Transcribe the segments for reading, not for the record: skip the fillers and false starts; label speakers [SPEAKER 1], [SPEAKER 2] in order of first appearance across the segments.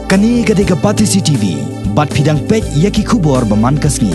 [SPEAKER 1] Kani gadega Batisi TV, bat pidang pej yaki kubor baman kasngi.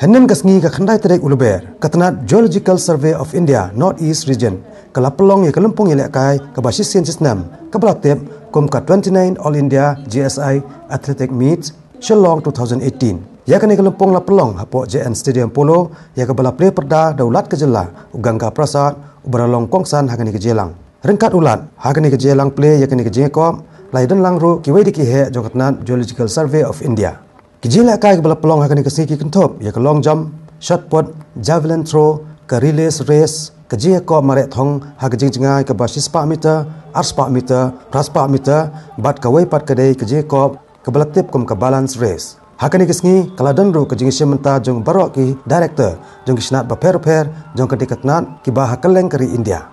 [SPEAKER 2] Henan kasngi ka khandai terek uluber, katanat Geological Survey of India North East Region, kalapelong ya Lympung Ïalehkai ka Shisien Shisnem, ka Balaktep kum ka 29 All India GSI Athletic Meets Shillong 2018. Ya kani ka Lympung lapelong hapo JN Stadium Polo ya ka balapre perda daulat kejela ugangga prasad ubaralong kongsan hagani kejelang. Rengkat ulat hagani kejelang play ya kani kejengkop laidan langru kiwai dikihe jongkatnat Geological Survey of India. Ïalehkai ke balapelong hagani kesiki kentop ya ke long jump, shot put, javelin throw, ke relay race, ke jengkop marek thong hagajing jengai ke basis 4 meter, ars 4 meter, pras 4 meter, bat kawai pat kedai ke jengkop ke balaktip kum ke balance race. Hakani kesngi kaladan ru ke jengisi menta jong barok ki director jong kisnat baper jong kedikatnat ki bah keleng keri India.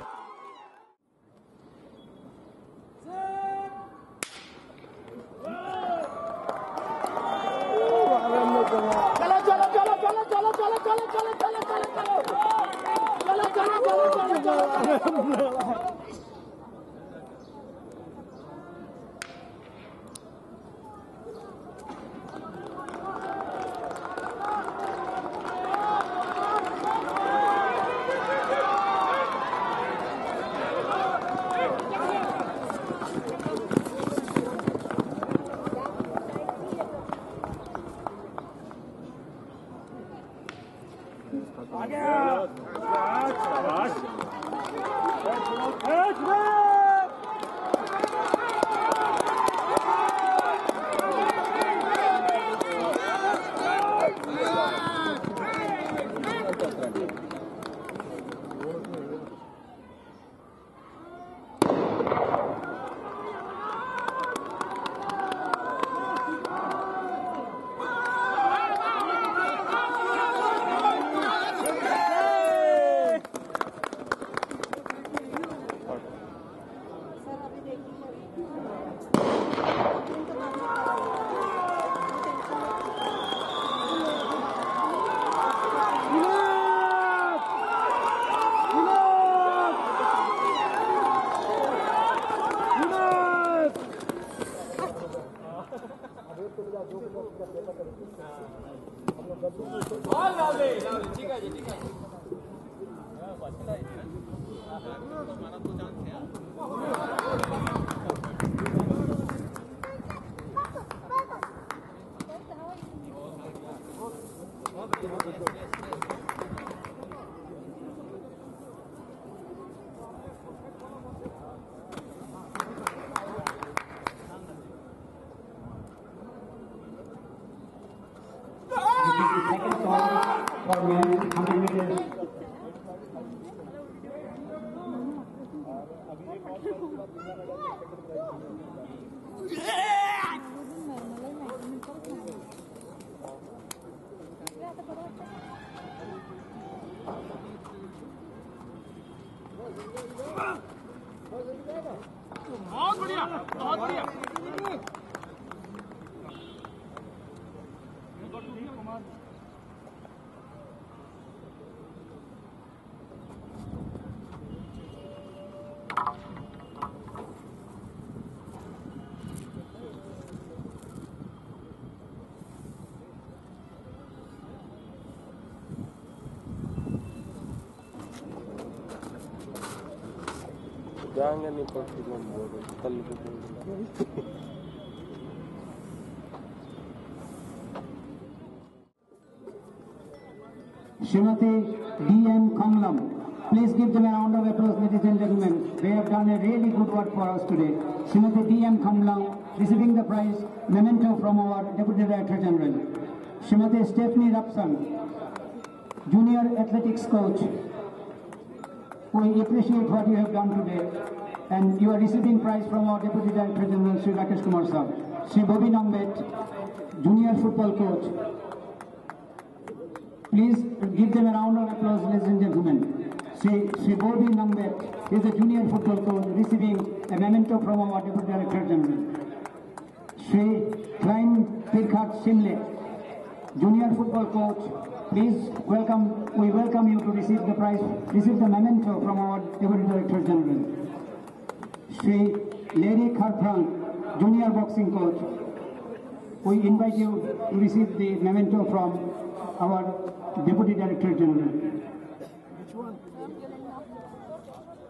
[SPEAKER 3] Jangan ikut nombor telepon.
[SPEAKER 4] Srimati D.M. Kamlam. Please give them a round of applause, ladies and gentlemen. They have done a really good work for us today. Srimati D.M. Kamlam receiving the prize, memento from our Deputy Director General. Srimati Stephanie Rapson, Junior Athletics Coach. We appreciate what you have done today, and you are receiving prize from our Deputy Director General, Sri Rakesh Kumar Sir. Sri Bobby Nambet, Junior Football Coach. Please give them a round of applause, ladies and gentlemen. Sri Bobby Nambet is a Junior Football Coach receiving a memento from our Deputy Director General. Sri Klein Tirkhat Simle, Junior Football Coach. Please we welcome you to receive the prize, receive the memento from our Deputy Director General. Sri Larry Kharprang, Junior Boxing Coach. We invite you to receive the memento from our Deputy Director General.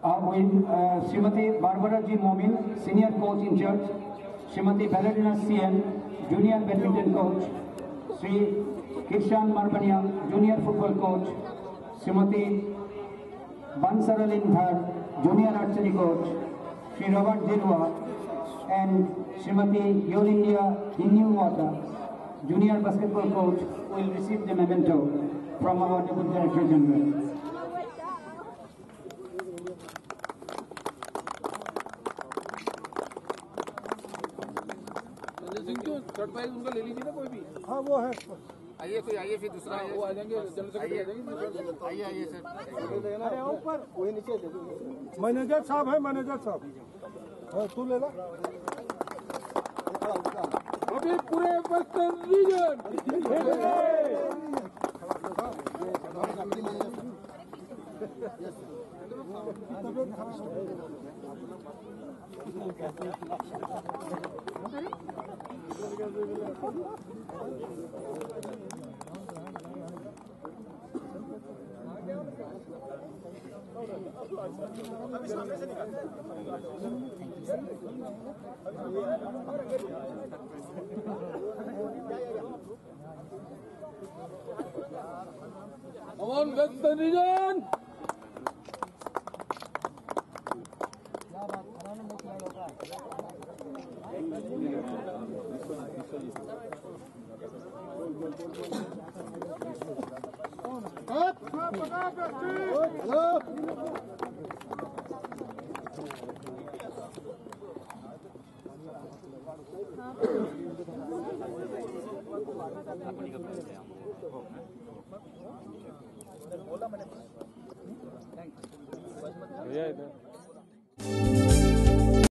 [SPEAKER 4] With Srimati Barbara G. Mobil, Senior Coach in Charge, Srimati Valentina Shisien, Junior Badminton Coach, Sri Kishan Marpanyam, Junior Football Coach, Srimati Bansaralin Thar, Junior Archery Coach, Sri Robert Jelwa, and Srimati Your India Hinniwata, Junior Basketball Coach, will receive the memento from our Deputy Director General.
[SPEAKER 3] Shirt price उनका ले लीजिए ना कोई भी।
[SPEAKER 5] हाँ वो है।
[SPEAKER 3] आइए कोई आइए फिर दूसरा वो आ जाएंगे जनरल सेक्रेटरी आ जाएंगे। आइए आइए सर।
[SPEAKER 5] अरे ऊपर वही नीचे दे दो। मैनेजर साहब है मैनेजर साहब। तू ले ला।
[SPEAKER 3] अभी पूरे western region on Western region. बोला मैंने। Thank you.